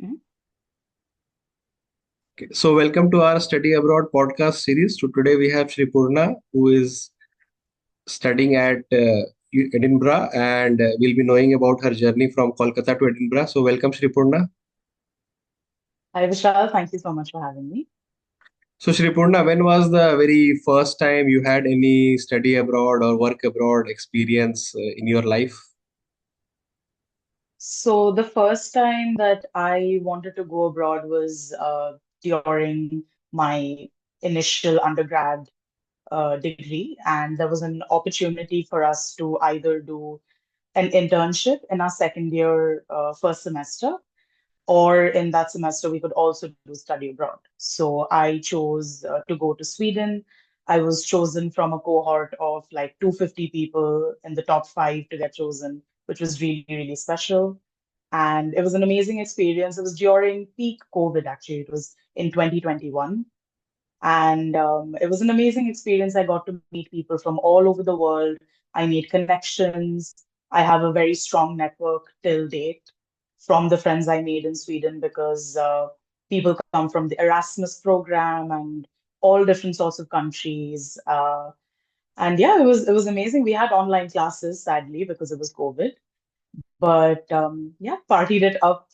Mhm. Okay, so welcome to our study abroad podcast series. So today we have Sripurna who is studying at Edinburgh and we'll be knowing about her journey from Kolkata to Edinburgh. So welcome Sripurna. Hi, Vishal. Thank you so much for having me. So Sripurna, when was the very first time you had any study abroad or work abroad experience in your life? So, the first time that I wanted to go abroad was during my initial undergrad degree, and there was an opportunity for us to either do an internship in our second year, first semester, or in that semester, we could also do study abroad. So I chose to go to Sweden. I was chosen from a cohort of like 250 people in the top five to get chosen, which was really, really special. And it was an amazing experience. It was during peak COVID, actually. It was in 2021. And it was an amazing experience. I got to meet people from all over the world. I made connections. I have a very strong network till date from the friends I made in Sweden because people come from the Erasmus program and all different sorts of countries. And yeah, it was amazing. We had online classes, sadly, because it was COVID. But yeah, partied it up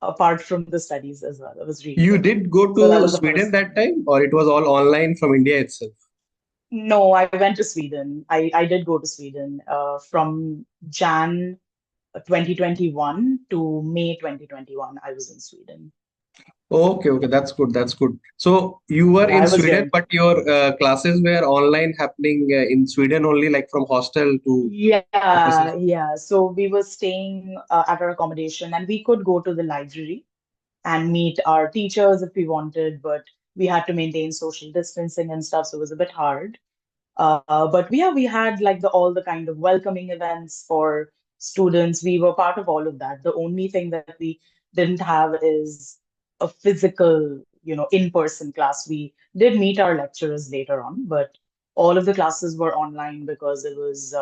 apart from the studies as well. It was really You good. did go So that to was the Sweden first that time. time or it was all online from India itself? No, I went to Sweden. I did go to Sweden from Jan 2021 to May 2021. I was in Sweden. Okay, okay, that's good. That's good. So you were Yeah, in I was Sweden, there. but your classes were online happening in Sweden only, like from hostel to offices. Yeah. So we were staying at our accommodation and we could go to the library and meet our teachers if we wanted, but we had to maintain social distancing and stuff, so it was a bit hard. But yeah, we had like the all the kind of welcoming events for students. We were part of all of that. The only thing that we didn't have is a physical, in-person class. We did meet our lecturers later on, but all of the classes were online because it was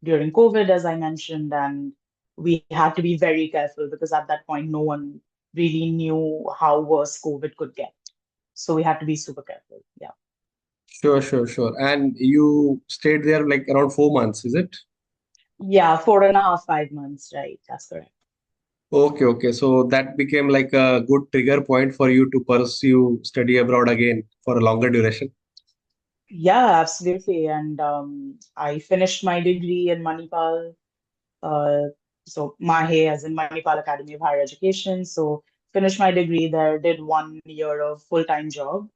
during COVID, as I mentioned, and we had to be very careful because at that point, no one really knew how worse COVID could get. So we had to be super careful. Yeah. Sure, sure, sure. And you stayed there like around 4 months, is it? Yeah, 4.5, 5 months, right? That's correct. Okay, okay. So that became like a good trigger point for you to pursue study abroad again for a longer duration. Yeah, absolutely. And I finished my degree in Manipal. Uh, so Mahe, as in Manipal Academy of Higher Education. So finished my degree there, did 1 year of full-time job.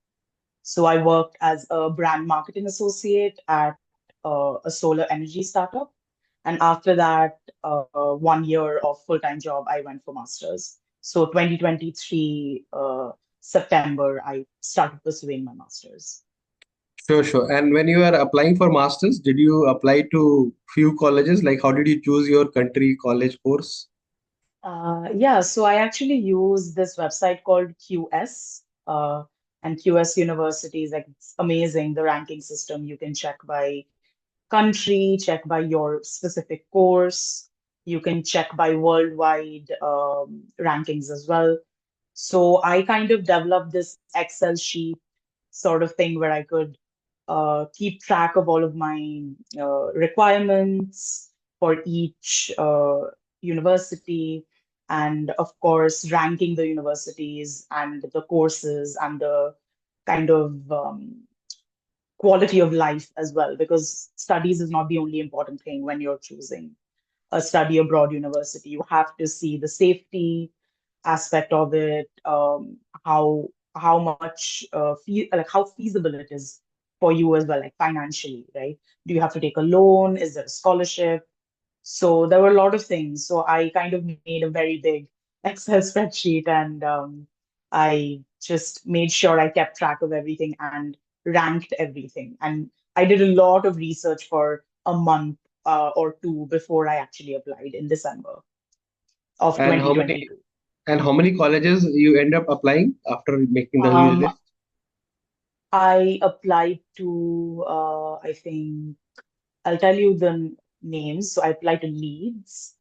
So I worked as a brand marketing associate at a solar energy startup. And after that, 1 year of full-time job, I went for master's. So 2023, September, I started pursuing my master's. Sure, sure. And when you were applying for masters, did you apply to few colleges? Like how did you choose your country college course? Yeah, so I actually use this website called QS, and QS University is like it's amazing, the ranking system. You can check by country, check by your specific course. You can check by worldwide rankings as well. So I kind of developed this Excel sheet sort of thing where I could keep track of all of my requirements for each university, and of course, ranking the universities and the courses and the kind of quality of life as well, because studies is not the only important thing when you're choosing a study abroad university. You have to see the safety aspect of it, how much like how feasible it is for you as well, like financially, right? Do you have to take a loan? Is there a scholarship? So there were a lot of things. So I kind of made a very big Excel spreadsheet, and I just made sure I kept track of everything and ranked everything. And I did a lot of research for a month or two before I actually applied in December of And how many 2022. and how many colleges you end up applying after making the huge Um, list? I applied to, I think, I'll tell you the names. So I applied to Leeds,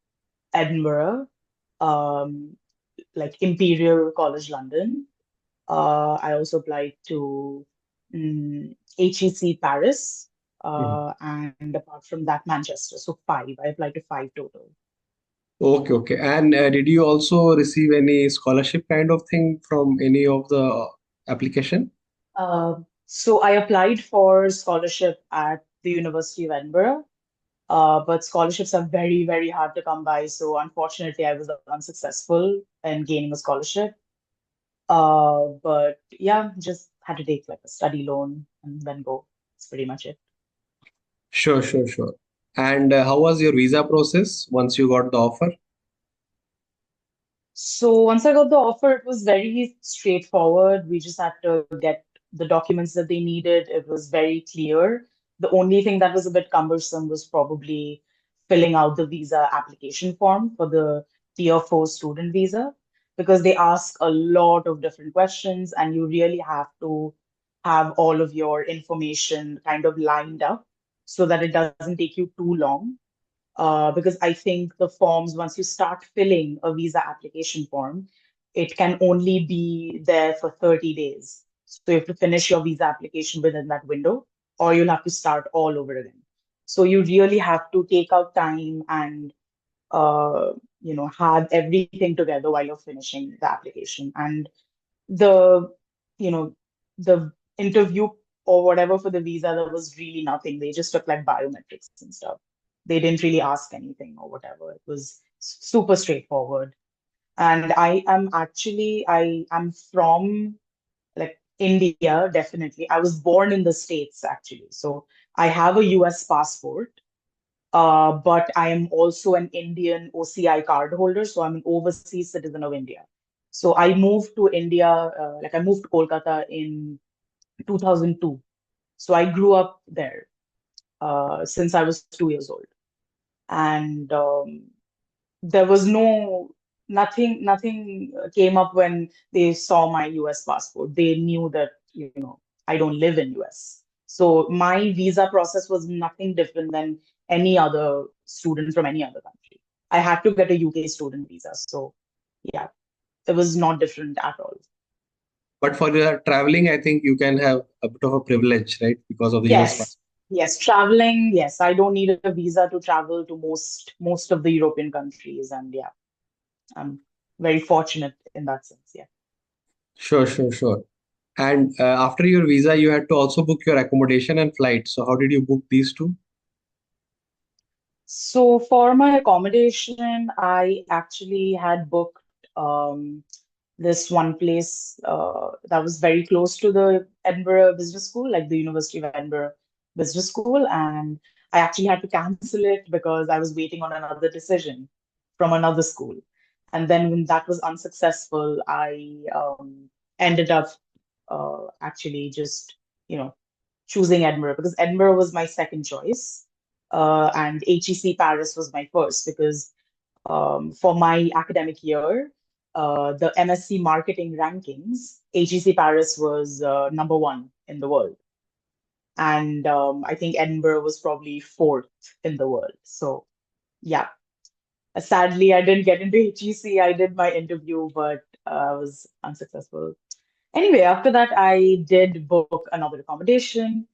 Edinburgh, um, like Imperial College London. I also applied to HEC Paris, Mhm. and apart from that, Manchester. So five. I applied to five total. Okay, okay. And did you also receive any scholarship kind of thing from any of the application? So I applied for scholarship at the University of Edinburgh, but scholarships are very, very hard to come by. So unfortunately, I was unsuccessful in gaining a scholarship. But yeah, just had to take like a study loan and then go. That's pretty much it. Sure, sure, sure. And how was your visa process once you got the offer? So once I got the offer, it was very straightforward. We just had to get the documents that they needed. It was very clear. The only thing that was a bit cumbersome was probably filling out the visa application form for the Tier 4 student visa because they ask a lot of different questions and you really have to have all of your information kind of lined up so that it doesn't take you too long because I think the forms, once you start filling a visa application form, it can only be there for 30 days. So you have to finish your visa application within that window, or you'll have to start all over again. So you really have to take out time and uh, have everything together while you're finishing the application. And the you know the interview or whatever for the visa, there was really nothing. They just took like biometrics and stuff. They didn't really ask anything or whatever. It was super straightforward. And I am from like India. Definitely, I was born in the States actually, so I have a US passport, but I am also an Indian OCI card holder, so I'm an overseas citizen of India. So I moved to India, I moved to Kolkata in 2002. So I grew up there since I was 2 years old. And there was nothing came up when they saw my US passport. They knew that, I don't live in US. So my visa process was nothing different than any other student from any other country. I had to get a UK student visa. So yeah, it was not different at all. But for your traveling, I think you can have a bit of a privilege, right? Because of the US Yes, passport. yes, traveling, yes. I don't need a visa to travel to most of the European countries. And yeah, I'm very fortunate in that sense. Yeah. Sure, sure, sure. And after your visa, you had to also book your accommodation and flight. So how did you book these two? So for my accommodation, I actually had booked this one place that was very close to the Edinburgh Business School, like the University of Edinburgh Business School, and I actually had to cancel it because I was waiting on another decision from another school. And then when that was unsuccessful, I ended up actually just, you know, choosing Edinburgh because Edinburgh was my second choice, and HEC Paris was my first because for my academic year, the MSc Marketing rankings, HEC Paris was number one in the world, and I think Edinburgh was probably fourth in the world. So yeah, sadly I didn't get into HEC. I did my interview, but I was unsuccessful. Anyway, after that, I did book another accommodation,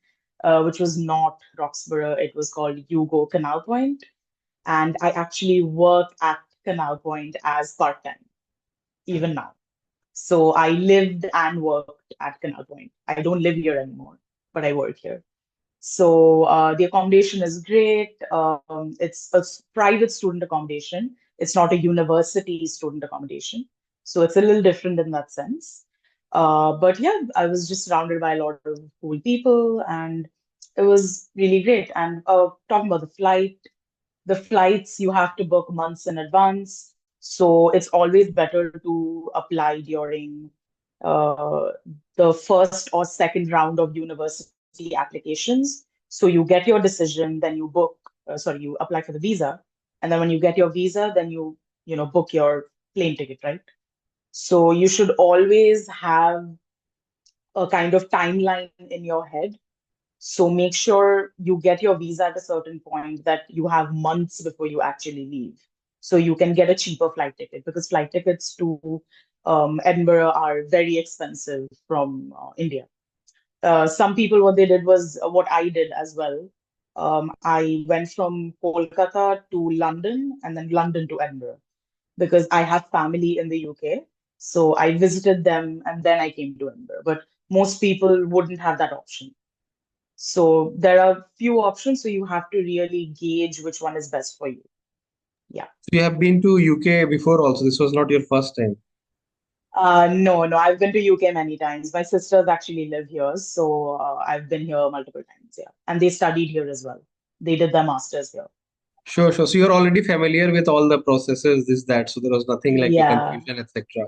which was not Roxborough. It was called Hugo Canal Point. And I actually work at Canal Point as part-time, even now. So I lived and worked at Canal Point. I don't live here anymore, but I work here. So the accommodation is great. It's a private student accommodation. It's not a university student accommodation. So it's a little different in that sense. But yeah, I was just surrounded by a lot of cool people and it was really great. And talking about the flights you have to book months in advance. So it's always better to apply during uh, the first or second round of university applications. So you get your decision, then you apply for the visa, and then when you get your visa, then you book your plane ticket, right? So you should always have a kind of timeline in your head. So make sure you get your visa at a certain point that you have months before you actually leave. so you can get a cheaper flight ticket because flight tickets to Edinburgh are very expensive from India. Some people, what they did was what I did as well. I went from Kolkata to London and then London to Edinburgh because I have family in the UK. So I visited them and then I came to Edinburgh. But most people wouldn't have that option. So there are few options. So you have to really gauge which one is best for you. Yeah. So you have been to UK before also. This was not your first time. No, no, I've been to UK many times. My sisters actually live here, so I've been here multiple times, yeah. And they studied here as well. They did their masters here. Sure, sure. So you're already familiar with all the processes, this, that. So there was nothing like a Yeah. confusion, etc.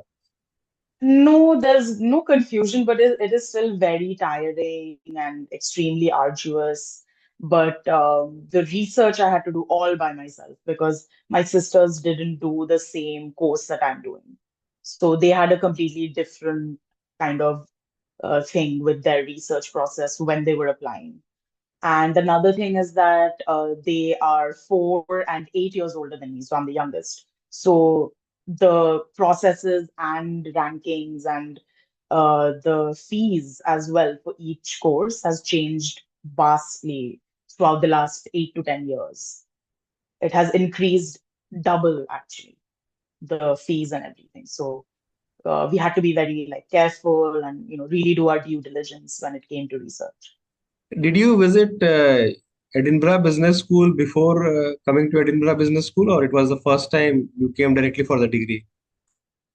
No, there's no confusion, but it is still very tiring and extremely arduous. But the research I had to do all by myself because my sisters didn't do the same course that I'm doing. So they had a completely different kind of thing with their research process when they were applying. And another thing is that they are 4 and 8 years older than me, so I'm the youngest. So the processes and rankings and the fees as well for each course has changed vastly throughout the last 8 to 10 years. It has increased double actually, the fees and everything. So we had to be very like careful and really do our due diligence when it came to research. Did you visit Edinburgh Business School before coming to Edinburgh Business School, or it was the first time you came directly for the degree?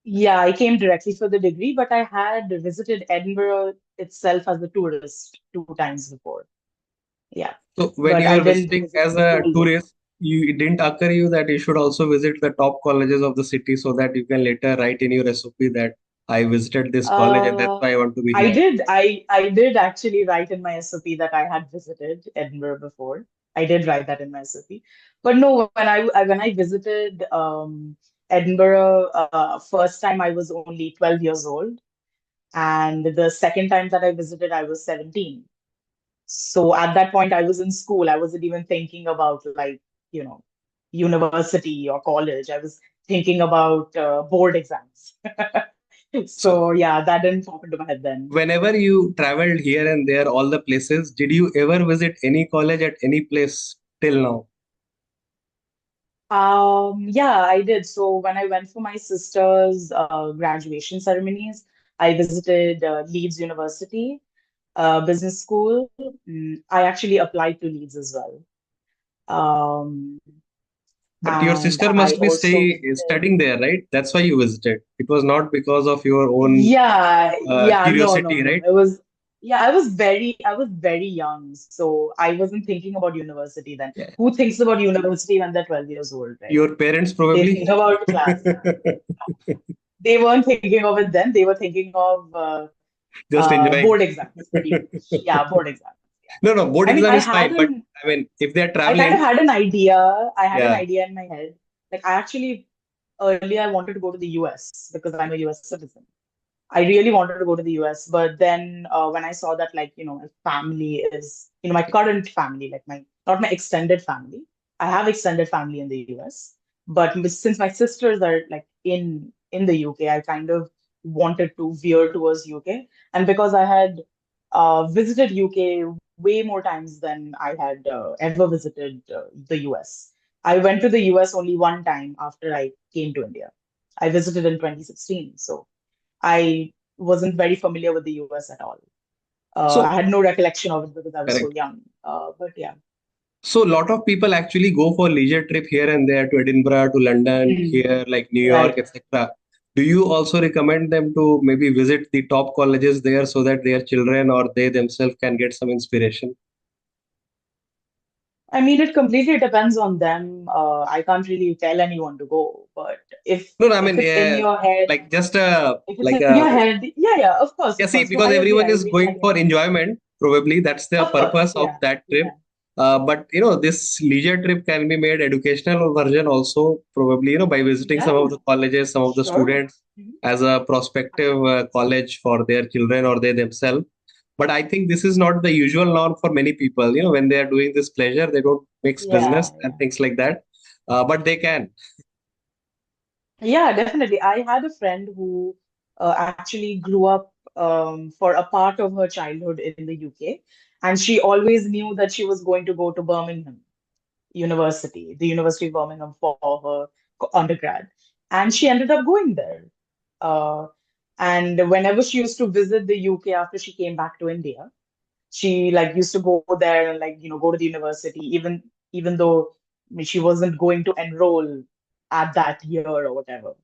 Yeah, I came directly for the degree, but I had visited Edinburgh itself as a tourist 2 times before. Yeah, So when but you I were didn't visiting visit as the a school before. tourist, it didn't occur you that you should also visit the top colleges of the city so that you can later write in your SOP that I visited this college and that's Uh, why I want to be I here. did. I did actually write in my SOP that I had visited Edinburgh before. I did write that in my SOP. But no, when I visited Edinburgh first time, I was only 12 years old, and the second time that I visited, I was 17. So at that point, I was in school. I wasn't even thinking about like, you know, university or college. I was thinking about board exams. So So yeah, that didn't pop into my head then. whenever you traveled here and there, all the places, did you ever visit any college at any place till now? Yeah, I did. So when I went for my sister's graduation ceremonies, I visited Leeds University Business School. I actually applied to Leeds as well. Um, But your and sister I must be also visited. studying there, right? That's why you visited. It was not because of your own Yeah, yeah, no, no, curiosity, no. right? Yeah, I was very young, so I wasn't thinking about university then. Yeah. Who thinks about university when they're 12 years old, right? Your parents They probably. think about class. They weren't thinking of it then. They were thinking of Just enjoying. board exams, pretty much. Yeah, board exams. Yeah. No, no, board I mean, exam is fine, but I mean, if they're I kind of traveling, had an idea. I had an yeah, idea in my head. Like, I actually earlier I wanted to go to the US because I'm a US citizen. I really wanted to go to the US, but then when I saw that, like, my family is, my current family, like not my extended family. I have extended family in the US, but since my sisters are like in the UK, I kind of wanted to veer towards UK, and because I had visited UK way more times than I had ever visited the US. I went to the US only one time after I came to India. I visited in 2016, so. I wasn't very familiar with the US at all. I so had no recollection of it because I was so correct. young. But yeah. So a lot of people actually go for leisure trip here and there to Edinburgh, to London, Mm, here like New York, right. etc. Do you also recommend them to maybe visit the top colleges there so that their children or they themselves can get some inspiration? I mean, it completely depends on them. I can't really tell anyone to go, but No, no, I if mean, it's in your head, like just if it's like in a your head, yeah, yeah, yeah, of see, course. No, because I agree. everyone I is agree. going for enjoyment, probably that's the Of course, purpose of yeah, that trip. yeah, But this leisure trip can be made educational version also, probably by visiting yeah, some of yeah, the colleges, some of the sure. students Mhm. as a prospective college for their children or they themselves. But I think this is not the usual norm for many people. When they are doing this pleasure, they don't mix Yeah, business and yeah. things like that. But they can. Yeah, definitely. I had a friend who actually grew up for a part of her childhood in the UK, and she always knew that she was going to go to Birmingham University, the University of Birmingham, for her undergrad, and she ended up going there. Uh, and whenever she used to visit the UK after she came back to India, she like used to go there and like go to the university, even though I mean, she wasn't going to enroll at that year or whatever.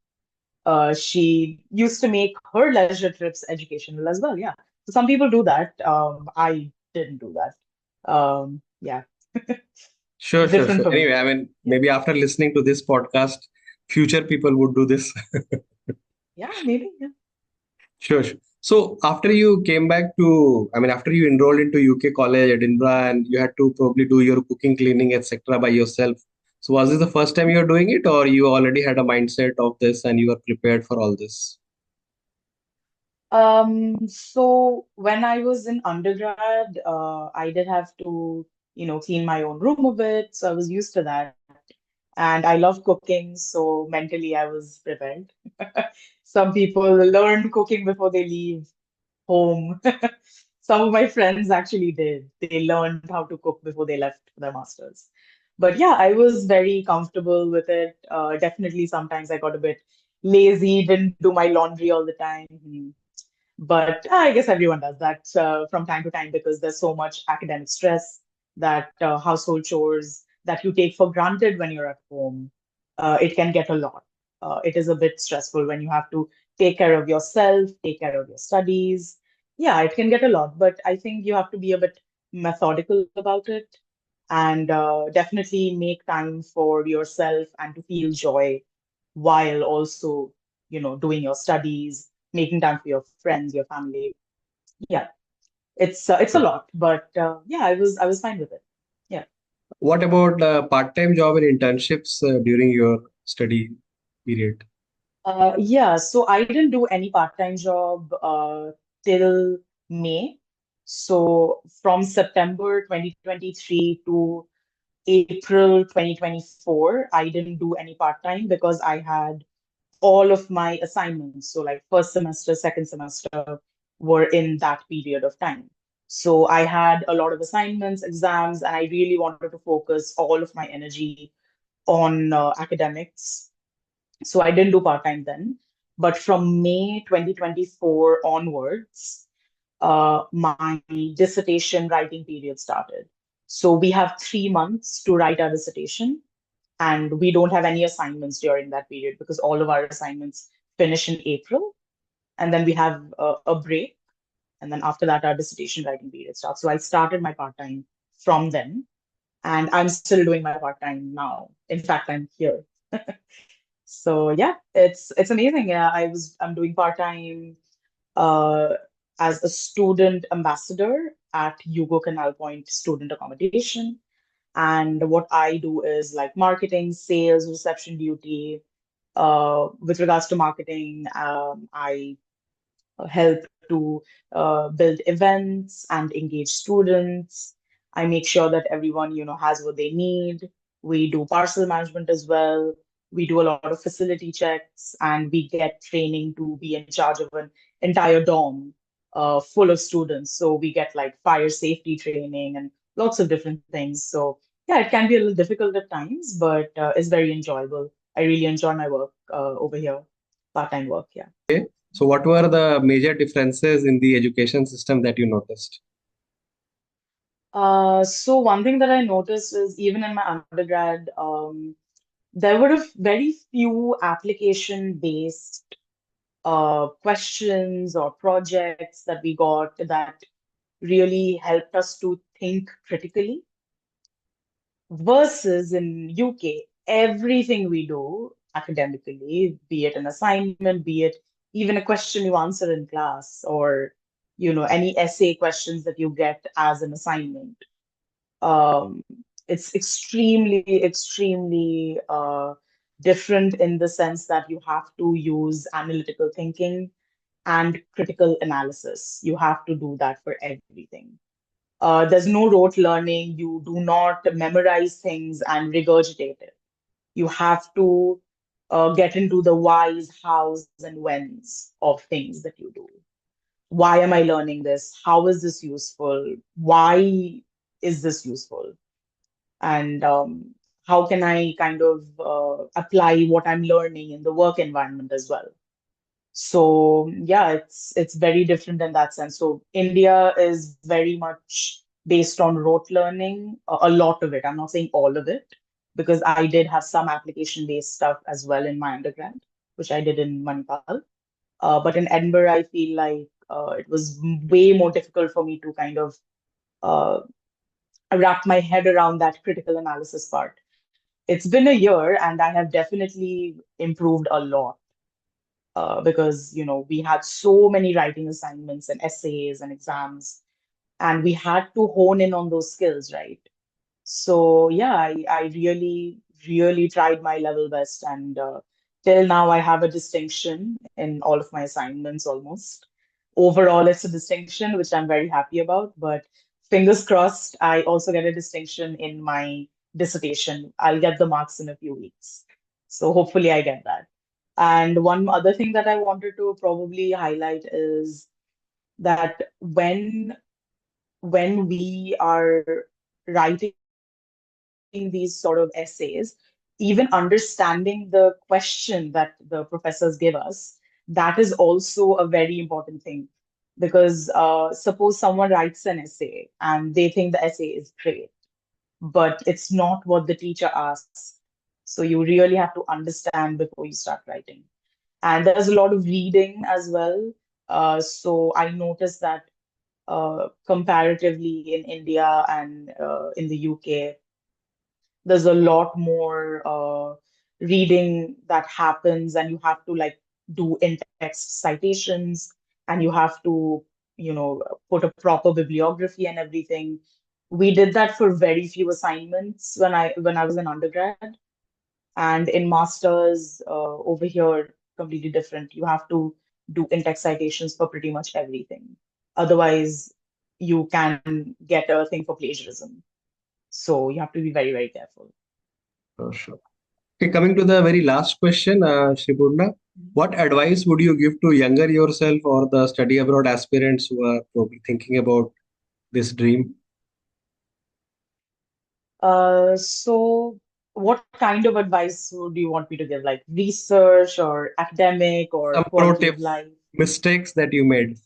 She used to make her leisure trips educational as well. Yeah. So some people do that. I didn't do that. Yeah. Sure, sure, Different sure. for me. Anyway, I mean, Yeah. maybe after listening to this podcast, future people would do this. Yeah, maybe. Yeah. Sure, sure. So after you came back to, I mean, after you enrolled into UK college, Edinburgh, and you had to probably do your cooking, cleaning, etc. by yourself. So was this the first time you were doing it, or you already had a mindset of this and you were prepared for all this? So when I was in undergrad, I did have to, clean my own room a bit. So I was used to that. And I love cooking, so mentally I was prepared. Some people learn cooking before they leave home. Some of my friends actually did. They learned how to cook before they left for their masters. But yeah, I was very comfortable with it. Definitely, sometimes I got a bit lazy, didn't do my laundry all the time. But I guess everyone does that from time to time because there's so much academic stress that household chores that you take for granted when you're at home, it can get a lot. It is a bit stressful when you have to take care of yourself, take care of your studies. Yeah, it can get a lot, but I think you have to be a bit methodical about it and definitely make time for yourself and to feel joy while also, doing your studies, making time for your friends, your family. Yeah, it's a lot, but yeah, I was fine with it. Yeah. What about part-time job and internships during your study period? Yeah, so I didn't do any part-time job till May. So from September 2023 to April 2024, I didn't do any part-time because I had all of my assignments. So like first semester, second semester were in that period of time. So I had a lot of assignments, exams, and I really wanted to focus all of my energy on academics. So I didn't do part-time then. But from May 2024 onwards, my dissertation writing period started. So we have 3 months to write our dissertation, and we don't have any assignments during that period because all of our assignments finish in April, and then we have a break, and then after that our dissertation writing period starts. So I started my part-time from then, and I'm still doing my part-time now. In fact, I'm here. So yeah, it's amazing. Yeah, I'm doing part-time uh, as a student ambassador at Hugo Canal Point Student Accommodation. And what I do is like marketing, sales, reception duty. With regards to marketing, I help to build events and engage students. I make sure that everyone, has what they need. We do parcel management as well. We do a lot of facility checks, and we get training to be in charge of an entire dorm full of students. So we get like fire safety training and lots of different things. So yeah, it can be a little difficult at times, but it's very enjoyable. I really enjoy my work over here, part-time work. Yeah. Okay. So what were the major differences in the education system that you noticed? So one thing that I noticed is even in my undergrad, there were very few application-based questions or projects that we got that really helped us to think critically. Versus in UK, everything we do academically, be it an assignment, be it even a question you answer in class, or any essay questions that you get as an assignment, um, it's extremely different in the sense that you have to use analytical thinking and critical analysis. You have to do that for everything. There's no rote learning. You do not memorize things and regurgitate it. You have to. get into the whys, hows, and whens of things that you do. Why am I learning this? How is this useful? Why is this useful? And how can I kind of apply what I'm learning in the work environment as well? So yeah, it's very different in that sense. So India is very much based on rote learning, a lot of it. I'm not saying all of it, because I did have some application-based stuff as well in my undergrad, which I did in Manipal. But in Edinburgh, I feel like it was way more difficult for me to kind of uh, wrap my head around that critical analysis part. It's been a year, and I have definitely improved a lot because we had so many writing assignments and essays and exams, and we had to hone in on those skills, right? So yeah, I really, really tried my level best, and till now I have a distinction in all of my assignments almost. Overall, it's a distinction, which I'm very happy about, but fingers crossed, I also get a distinction in my dissertation. I'll get the marks in a few weeks. So hopefully I get that. And one other thing that I wanted to probably highlight is that when we are writing these sort of essays, even understanding the question that the professors give us, that is also a very important thing. Because suppose someone writes an essay and they think the essay is great, but it's not what the teacher asks. So you really have to understand before you start writing. And there's a lot of reading as well. So I noticed that comparatively in India and in the UK, there's a lot more reading that happens, and you have to like do in-text citations, and you have to, put a proper bibliography and everything. We did that for very few assignments when I was an undergrad, and in masters over here, completely different. You have to do in-text citations for pretty much everything. Otherwise, you can get a thing for plagiarism. So you have to be very, very careful. Sure. Okay, coming to the very last question, Sripurna, what advice would you give to younger yourself or the study abroad aspirants who are probably thinking about this dream? So what kind of advice would you want me to give? Like research or academic or Some pro quality of tips, life? mistakes that you made.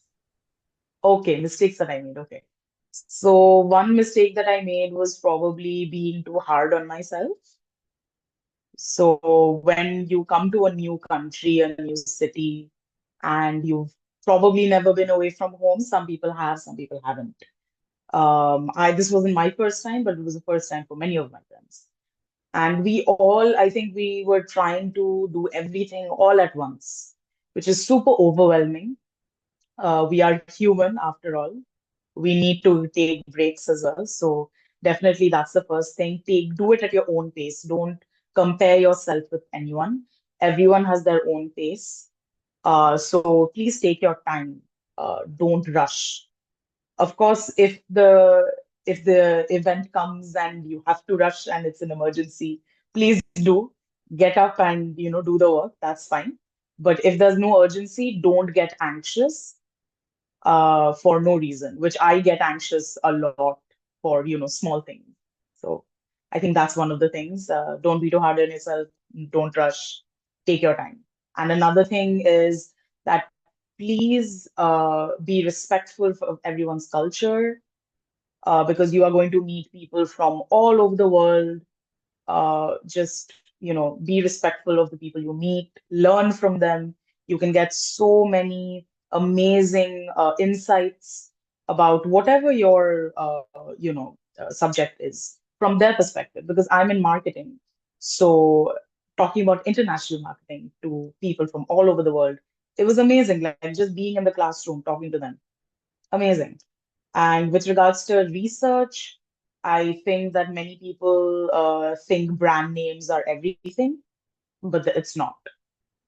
Okay, mistakes that I made. Okay. So one mistake that I made was probably being too hard on myself. So when you come to a new country, a new city, and you've probably never been away from home, some people have, some people haven't. I This wasn't my first time, but it was the first time for many of my friends. And we all, I think we were trying to do everything all at once, which is super overwhelming. We are human after all. We need to take breaks as well. So definitely that's the first thing. Do it at your own pace. Don't compare yourself with anyone. Everyone has their own pace. So please take your time. Don't rush. Of course, if the event comes and you have to rush and it's an emergency, please do get up and do the work. That's fine. But if there's no urgency, don't get anxious for no reason, which I get anxious a lot for small things. So I think that's one of the things. Don't be too hard on yourself. Don't rush. Take your time. And another thing is that please be respectful of everyone's culture because you are going to meet people from all over the world. Just be respectful of the people you meet, learn from them. You can get so many amazing insights about whatever your subject is from their perspective, because I'm in marketing. So talking about international marketing to people from all over the world, it was amazing, like just being in the classroom talking to them. Amazing. And with regards to research, I think that many people think brand names are everything, but it's not.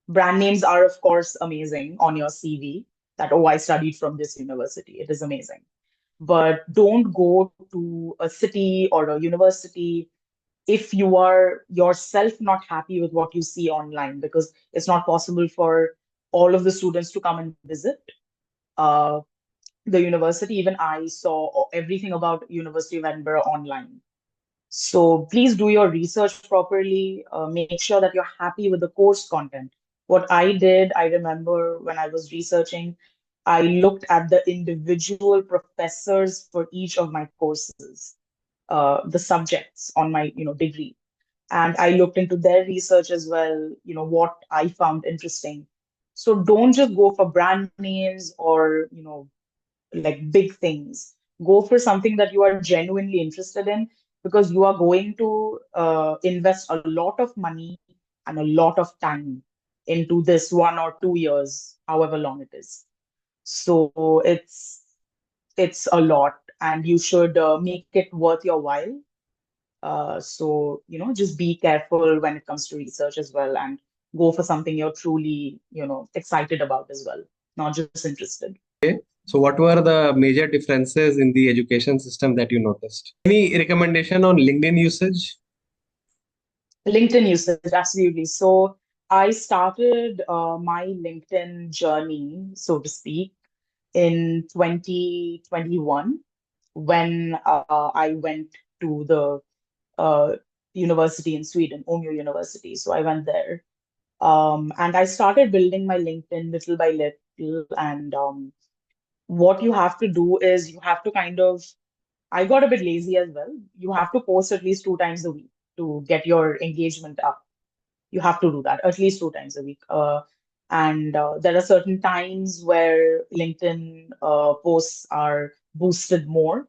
Brand names are, of course, amazing on your CV that, oh, I studied from this university. It is amazing. But don't go to a city or a university if you are yourself not happy with what you see online, because it's not possible for all of the students to come and visit uh, the university. Even I saw everything about University of Edinburgh online. So please do your research properly. Make sure that you're happy with the course content. What I did, I remember when I was researching, I looked at the individual professors for each of my courses, the subjects on my, degree. And I looked into their research as well, what I found interesting. So don't just go for brand names or, like big things. Go for something that you are genuinely interested in, because you are going to invest a lot of money and a lot of time into this 1 or 2 years, however long it is. So it's a lot, and you should make it worth your while. So, just be careful when it comes to research as well, and go for something you're truly, excited about as well, not just interested. So what were the major differences in the education system that you noticed? Any recommendation on LinkedIn usage? LinkedIn usage, absolutely. So I started my LinkedIn journey, so to speak, in 2021 when I went to the uh, university in Sweden, Umeå University. So I went there. And I started building my LinkedIn little by little. And what you have to do is you have to kind of, I got a bit lazy as well. You have to post at least 2 times a week to get your engagement up. You have to do that at least 2 times a week. And there are certain times where LinkedIn posts are boosted more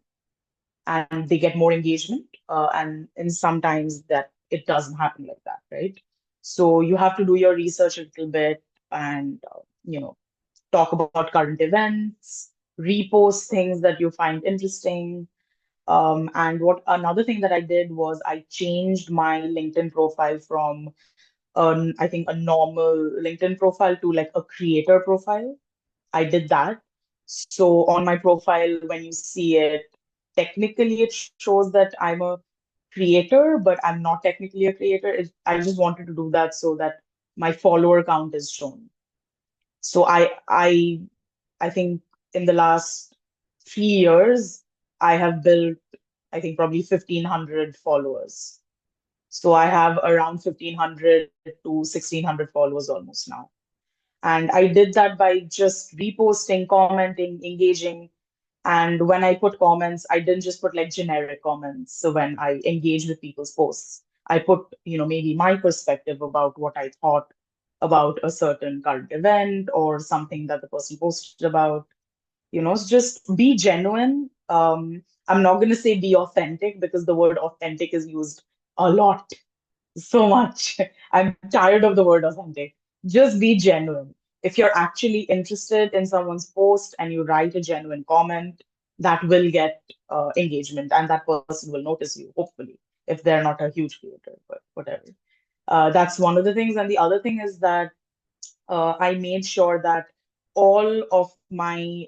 and they get more engagement. And in sometimes that it doesn't happen like that, right? So you have to do your research a little bit and talk about current events, repost things that you find interesting. And what another thing that I did was I changed my LinkedIn profile from I think a normal LinkedIn profile to like a creator profile. I did that. So on my profile, when you see it, technically it shows that I'm a creator, but I'm not technically a creator. I just wanted to do that so that my follower count is shown. So I think in the last 3 years, I have built, I think probably 1,500 followers. So I have around 1,500 to 1,600 followers almost now. And I did that by just reposting, commenting, engaging. And when I put comments, I didn't just put like generic comments. So when I engage with people's posts, I put, maybe my perspective about what I thought about a certain current event or something that the person posted about. So just be genuine. I'm not going to say be authentic because the word authentic is used a lot, so much. I'm tired of the word authentic. Just be genuine. If you're actually interested in someone's post and you write a genuine comment, that will get engagement and that person will notice you, hopefully, if they're not a huge creator, but whatever. That's one of the things. And the other thing is that I made sure that all of my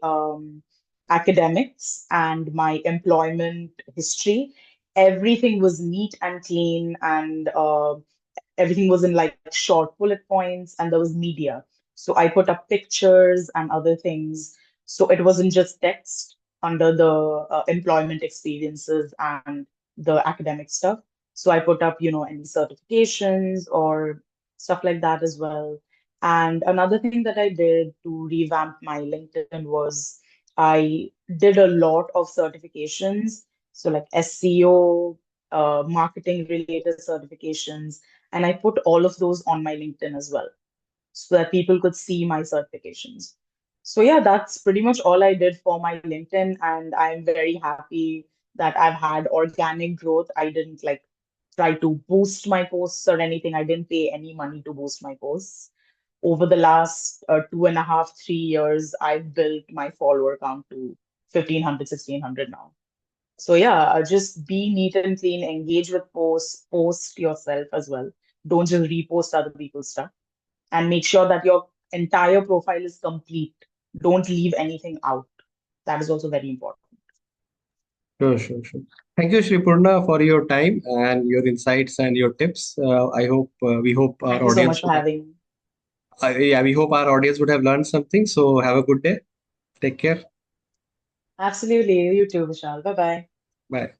academics and my employment history, everything was neat and clean, and everything was in like short bullet points, and there was media. So I put up pictures and other things. So it wasn't just text under the employment experiences and the academic stuff. So I put up, any certifications or stuff like that as well. And another thing that I did to revamp my LinkedIn was I did a lot of certifications. So like SEO, marketing related certifications, and I put all of those on my LinkedIn as well so that people could see my certifications. So yeah, that's pretty much all I did for my LinkedIn, and I'm very happy that I've had organic growth. I didn't like try to boost my posts or anything. I didn't pay any money to boost my posts. Over the last 2.5, 3 years, I've built my follower count to 1,500, 1,600 now. So yeah, just be neat and clean, engage with posts, post yourself as well. Don't just repost other people's stuff, and make sure that your entire profile is complete. Don't leave anything out. That is also very important. Sure, sure, sure. Thank you, Sripurna, for your time and your insights and your tips. I hope we hope our Thank you so audience much for would have, having me. yeah, we hope our audience would have learned something. So have a good day. Take care. Absolutely. You too, Vishal. Bye bye. Bye.